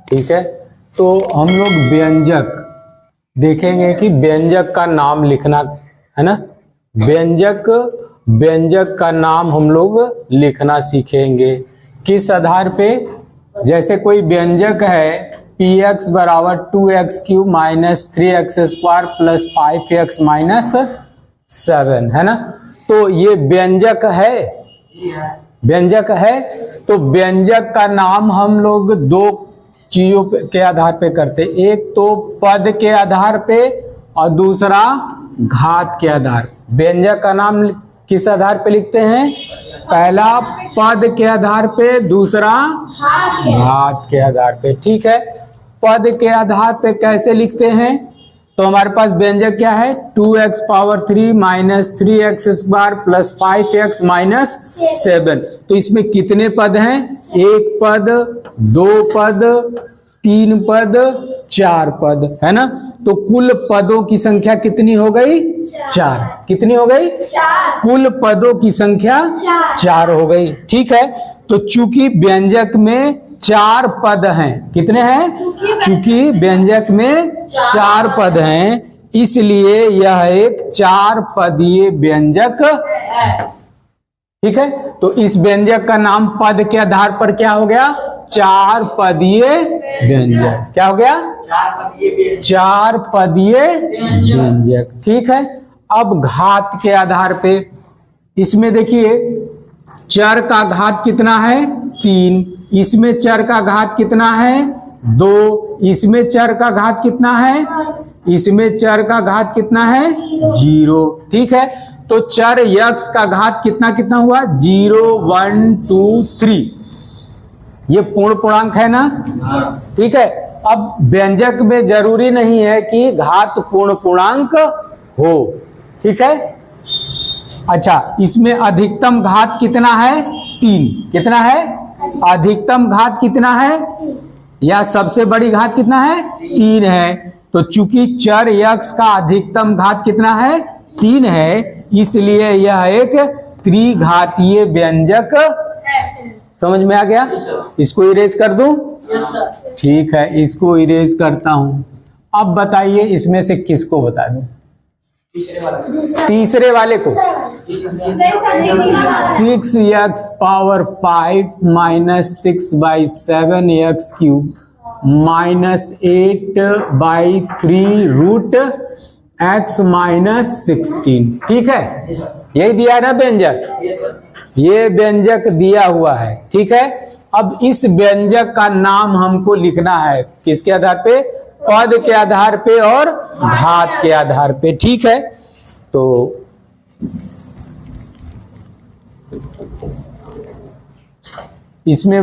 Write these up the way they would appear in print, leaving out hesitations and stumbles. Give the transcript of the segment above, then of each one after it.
ठीक है, तो हम लोग व्यंजक देखेंगे कि व्यंजक का नाम लिखना है ना। व्यंजक का नाम हम लोग लिखना सीखेंगे किस आधार पे। जैसे कोई व्यंजक है px बराबर 2x³ minus 3x² plus 5x minus 7 है ना, तो ये व्यंजक है। तो व्यंजक का नाम हम लोग दो चीजों के आधार पे करते, एक तो पद के आधार पे और दूसरा घात के आधार। व्यंजक का नाम किस आधार पे लिखते हैं? पहला पद के आधार पे, दूसरा घात के आधार पे। ठीक है, पद के आधार पे कैसे लिखते हैं? तो हमारे पास व्यंजक क्या है? 2x³ minus 3x² plus 5x minus 7। तो इसमें कितने पद हैं? एक पद, दो पद, तीन पद, चार पद, है ना। तो कुल पदों की संख्या कितनी हो गई? 4। कितनी हो गई? 4। कुल पदों की संख्या 4 हो गई। ठीक है, तो चूंकि व्यंजक में 4 पद हैं, कितने हैं? चूंकि व्यंजक में 4 पद हैं, इसलिए यह एक 4 पदीय व्यंजक है। ठीक है, तो इस व्यंजक का नाम पद के आधार पर क्या हो गया? 4 पदीय व्यंजक। क्या हो गया? 4 पदीय व्यंजक। ठीक है, अब घात के आधार पे इसमें देखिए चर का घात कितना है? 3। इसमें चर का घात कितना है? 2। इसमें चर का घात कितना है? इसमें चर का घात कितना है? 0। ठीक है, तो चर यक्स का घात कितना कितना हुआ? 0, 1, 2, 3। ये पूर्ण पूर्णांक है ना। ठीक है, अब व्यंजक में जरूरी नहीं है कि घात पूर्ण पूर्णांक हो। ठीक है, अच्छा, इसमें अधिकतम घात कितना है? 3। कितना है? अधिकतम घात कितना है? या सबसे बड़ी घात कितना है? 3 है। तो चूंकि चर यक्स का अधिकतम घात कितना है? 3 है, इसलिए यह एक त्रिघातीय व्यंजक है। समझ में आ गया? इसको इरेज कर दूं? ठीक है, इसको इरेज करता हूं। अब बताइए इसमें से किसको बता दूं? तीसरे वाले को। 6x⁵ minus 6/7x³ minus 8/3 root x minus 16। ठीक है, यही दिया है ना व्यंजक? ये व्यंजक दिया हुआ है। ठीक है, अब इस व्यंजक का नाम हमको लिखना है किसके आधार पे? पद के आधार पे और घात के आधार पे। ठीक है, तो इसमें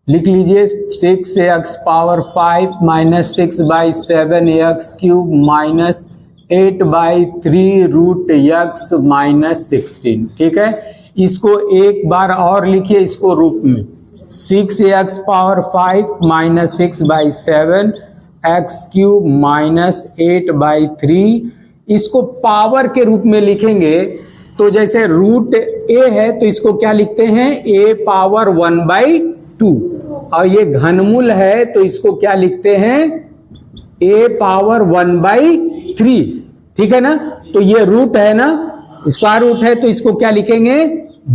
लिख लीजिए 6x⁵ minus 6/7x³ minus 8/3 root x minus 16। ठीक है, इसको एक बार और लिखिए इसको रूप में। 6x⁵ माइनस 6/7x³ माइनस 8/3, इसको पावर के रूप में लिखेंगे तो जैसे रूट a है तो इसको क्या लिखते हैं? a power 1/2। और ये घनमूल है तो इसको क्या लिखते हैं? a power 1/3। ठीक है ना, तो ये रूट है ना, स्क्वायर रूट है तो इसको क्या लिखेंगे?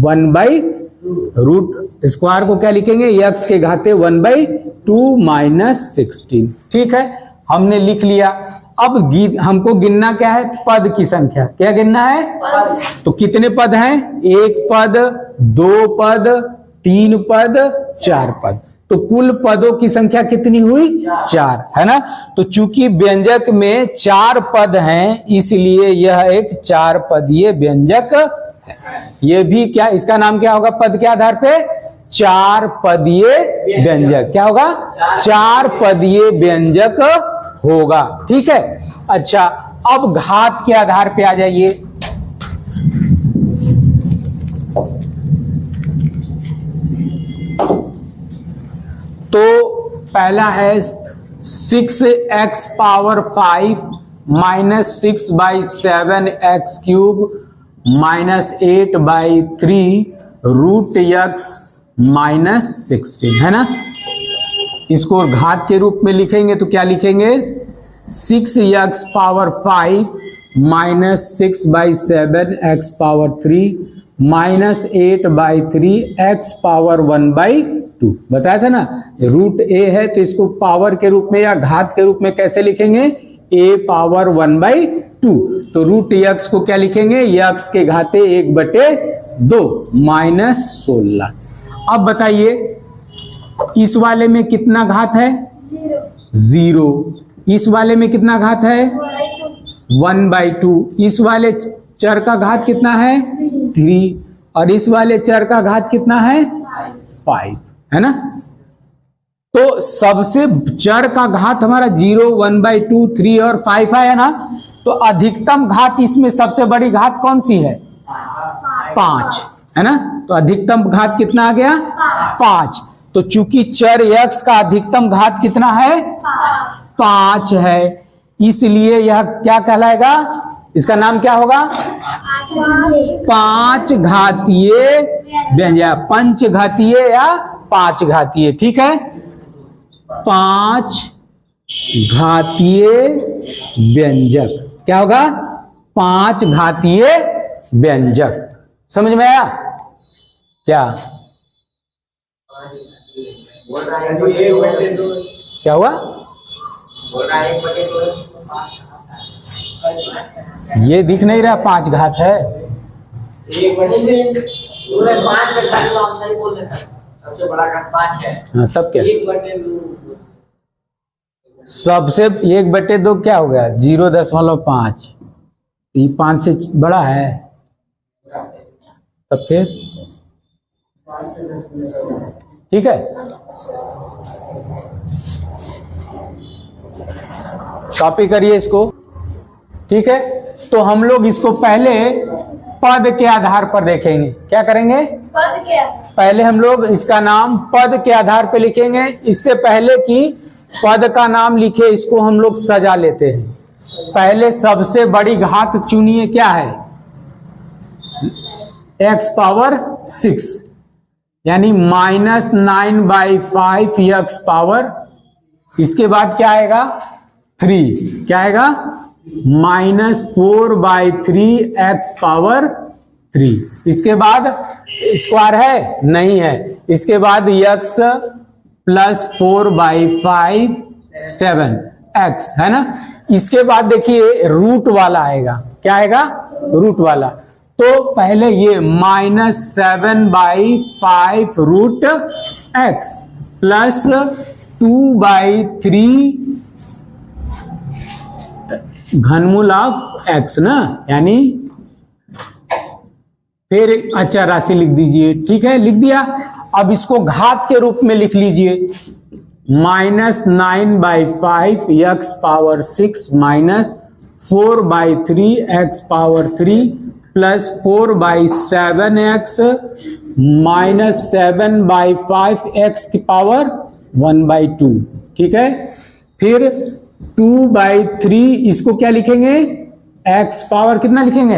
1/रूट स्क्वायर को क्या लिखेंगे? x के घाते 1/2 माइनस 16। ठीक है, हमने लिख लिया। अब हमको गिनना क्या है? पद की संख्या। क्या गिनना है? तो कितने पद हैं? एक पद, दो पद, तीन पद, चार पद। तो कुल पदों की संख्या कितनी हुई? 4, है ना। तो चूंकि व्यंजक में 4 पद हैं, इसलिए यह एक 4 पदीय व्यंजक है। यह भी क्या, इसका नाम क्या होगा पद के आधार पे? 4 पदीय व्यंजक। क्या होगा? 4 पदीय व्यंजक होगा। ठीक है, अच्छा, अब घात के आधार पे आ जाइए। तो पहला है 6x⁵ minus 6/7x³ minus 8/3 root x minus 16, है ना। इसको घात के रूप में लिखेंगे तो क्या लिखेंगे, 6x power 5 minus 6/7 x power 3 minus 8/3 x power 1/2। बताया था ना, रूट a है तो इसको पावर के रूप में या घात के रूप में कैसे लिखेंगे, a पावर 1/2। तो रूट x को क्या लिखेंगे, x के घाते 1/2 माइनस 16। अब बताइए इस वाले में कितना घात है, 0। इस वाले में कितना घात है, 1/2। इस वाले चर का घात कितना है, 3। और इस वाले चर का घात कितना है, 5, है ना। तो सबसे चर का घात हमारा 0, 1/2, 3 और 5 है ना। तो अधिकतम घात इसमें सबसे बड़ी घात कौन सी है, 5, है ना। तो अधिकतम घात कितना आ गया, 5। तो चूंकि चर x का अधिकतम घात कितना है, 5 है, इसलिए यह क्या कहलाएगा, इसका नाम क्या होगा, 5 घातीय व्यंजक, पंच घातीय या 5 घातीय। ठीक है, 5 घातीय व्यंजक क्या होगा, 5 घातीय व्यंजक। समझ में आया क्या, क्या हुआ, ये दिख नहीं रहा 5 घात है, 5 सबसे बड़ा घात 5 है। हाँ, तब क्या, 1/2 सबसे 1/2 क्या हो गया, 0.5। ये 5 से बड़ा है, तब फिर ठीक है। कॉपी करिए इसको। ठीक है, तो हम लोग इसको पहले पद के आधार पर देखेंगे। क्या करेंगे, पद के आधार। पहले हम लोग इसका नाम पद के आधार पर लिखेंगे। इससे पहले कि पद का नाम लिखे इसको हम लोग सजा लेते हैं। पहले सबसे बड़ी घात चुनिए, क्या है, x पावर 6 यानी -9/5 x पावर। इसके बाद क्या आएगा, 3, क्या आएगा, -4/3 x पावर 3। इसके बाद स्क्वायर है, नहीं है। इसके बाद x + 4/5 7x, है ना। इसके बाद देखिए रूट वाला आएगा, क्या आएगा, रूट वाला। तो पहले ये -7/5 रूट x प्लस 2/3 घनमूल ऑफ x ना, यानी फिर अचर राशि लिख दीजिए। ठीक है, लिख दिया। अब इसको घात के रूप में लिख लीजिए, -9/5 x power 6 minus 4/3 x power 3 plus 4/7x minus 7/5 x की पावर 1/2। ठीक है, फिर 2/3 इसको क्या लिखेंगे, x पावर कितना लिखेंगे,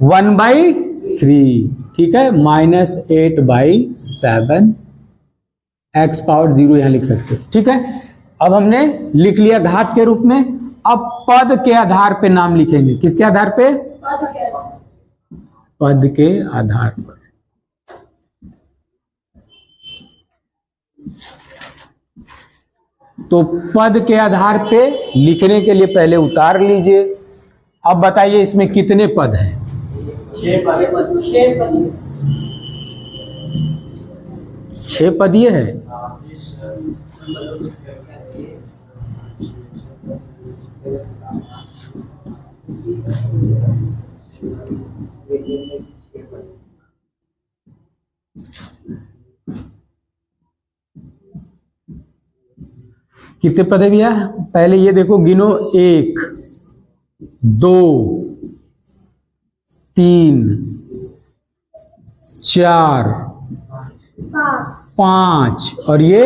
1/3। ठीक है, -8/7 x पावर 0 यहां लिख सकते। ठीक है, अब हमने लिख लिया घात के रूप में। अब पद के आधार पे नाम लिखेंगे। किसके आधार पे, पद के आधार पर। तो पद के आधार पे लिखने के लिए पहले उतार लीजिए। अब बताइए इसमें कितने पद हैं, 6 पदीय है। कितने पद है भैया, पहले ये देखो, गिनो, 1 2 3 4 5 और ये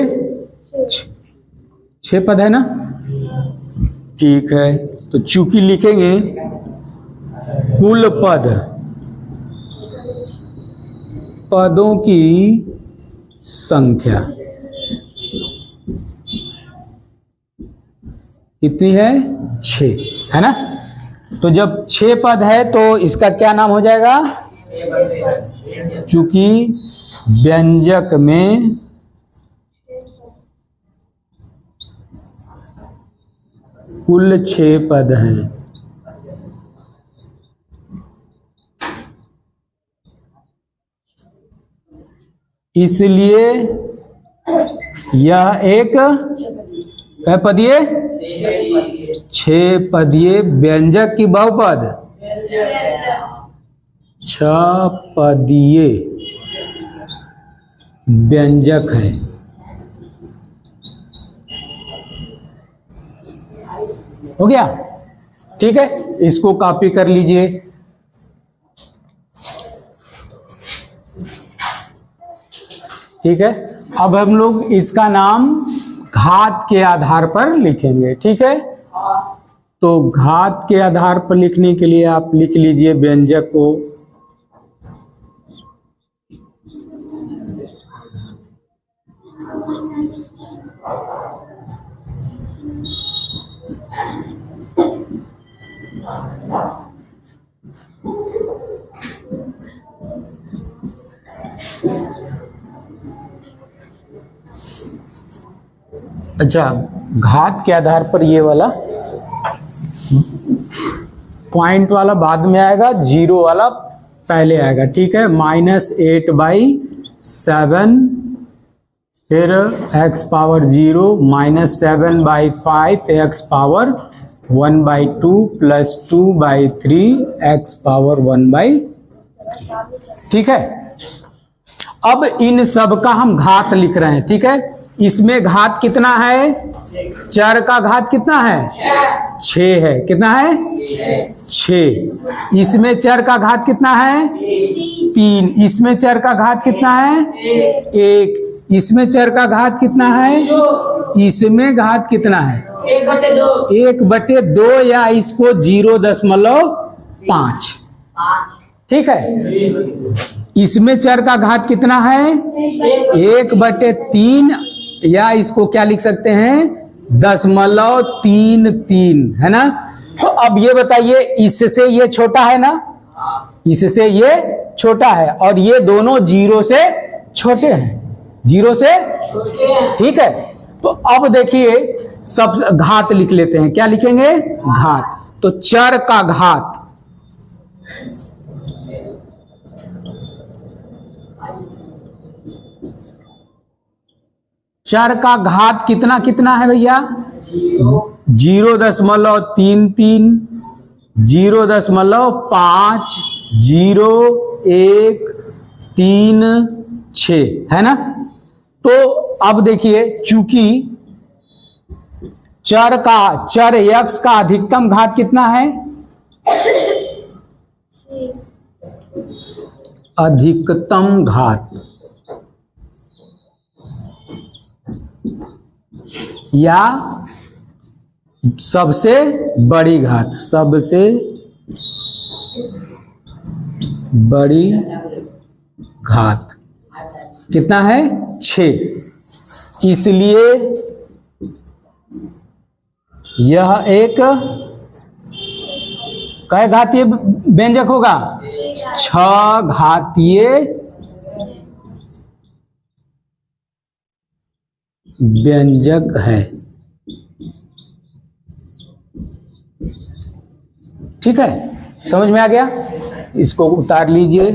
6 पद है ना। ठीक है, तो चूंकि लिखेंगे कुल पद, पदों की संख्या, कितनी है 6, है ना। तो जब 6 पद है तो इसका क्या नाम हो जाएगा, चूंकि व्यंजक में कुल 6 पद हैं, इसलिए यह एक कै पदीय 6 पदीय व्यंजक की बहुपद 6 पदीय व्यंजक है। हो गया, ठीक है, इसको कॉपी कर लीजिए। ठीक है, अब हम लोग इसका नाम घात के आधार पर लिखेंगे। ठीक है, तो घात के आधार पर लिखने के लिए आप लिख लीजिए व्यंजक को अच्छा, घात के आधार पर ये वाला पॉइंट वाला बाद में आएगा, जीरो वाला पहले आएगा। ठीक है, -8/7, फिर x power 0, -7/5 x power 1/2 plus 2/3 x power 1/3। ठीक है, अब इन सब का हम घात लिख रहे हैं। ठीक है, इसमें घात कितना है, चर का घात कितना है 6 है, कितना है 6। इसमें चर का घात कितना है 3, इसमें चर का घात कितना है 1, इसमें चर का घात कितना है, इसमें घात कितना है 1/2 या इसको 0.5। ठीक है, इसमें चर का घात कितना है 1/3 या इसको क्या लिख सकते हैं 0.33, है ना। तो अब ये बताइए, इससे ये छोटा है ना, इससे ये छोटा है, और ये दोनों 0 से छोटे हैं, 0 से। ठीक है, तो अब देखिए सब घात लिख लेते हैं। क्या लिखेंगे, घात। तो चर का घात चर का घात कितना कितना है भैया 0.33, 0.5, 0, 1, 3, 6, है ना। तो अब देखिए, चूंकि चर x का अधिकतम घात कितना है, अधिकतम घात या सबसे बड़ी घात, सबसे बड़ी घात कितना है 6। इसलिए यह एक कै घातीय व्यंजक होगा 6 घातीय व्यंजक है। ठीक है, समझ में आ गया, इसको उतार लीजिए।